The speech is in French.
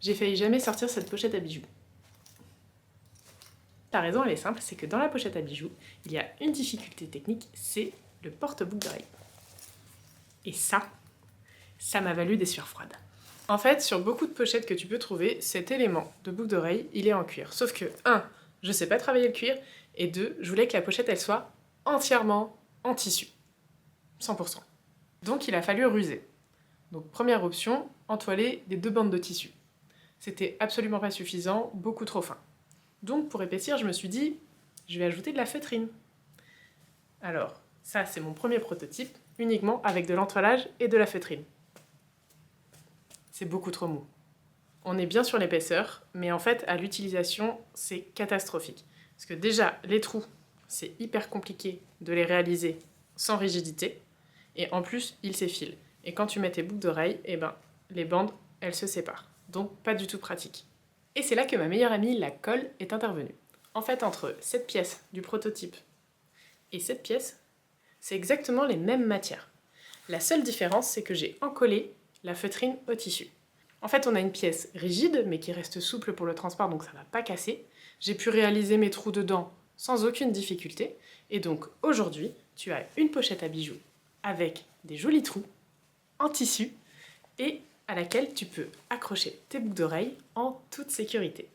J'ai failli jamais sortir cette pochette à bijoux. La raison, elle est simple, c'est que dans la pochette à bijoux, il y a une difficulté technique, c'est le porte-boucle d'oreille. Et ça m'a valu des sueurs froides. En fait, sur beaucoup de pochettes que tu peux trouver, cet élément de boucle d'oreille, il est en cuir. Sauf que, 1, je sais pas travailler le cuir, et 2, je voulais que la pochette, elle soit entièrement en tissu. 100%. Donc il a fallu ruser. Donc première option, entoiler des 2 bandes de tissu. C'était absolument pas suffisant, beaucoup trop fin. Donc pour épaissir, je me suis dit, je vais ajouter de la feutrine. Alors, ça c'est mon premier prototype, uniquement avec de l'entoilage et de la feutrine. C'est beaucoup trop mou. On est bien sur l'épaisseur, mais en fait, à l'utilisation, c'est catastrophique. Parce que déjà, les trous, c'est hyper compliqué de les réaliser sans rigidité, et en plus, ils s'effilent. Et quand tu mets tes boucles d'oreilles, eh ben, les bandes, elles se séparent. Donc, pas du tout pratique. Et c'est là que ma meilleure amie, la colle, est intervenue. En fait, entre cette pièce du prototype et cette pièce, c'est exactement les mêmes matières. La seule différence, c'est que j'ai encollé la feutrine au tissu. En fait, on a une pièce rigide, mais qui reste souple pour le transport, donc ça ne va pas casser. J'ai pu réaliser mes trous dedans sans aucune difficulté. Et donc, aujourd'hui, tu as une pochette à bijoux avec des jolis trous en tissu et à laquelle tu peux accrocher tes boucles d'oreilles en toute sécurité.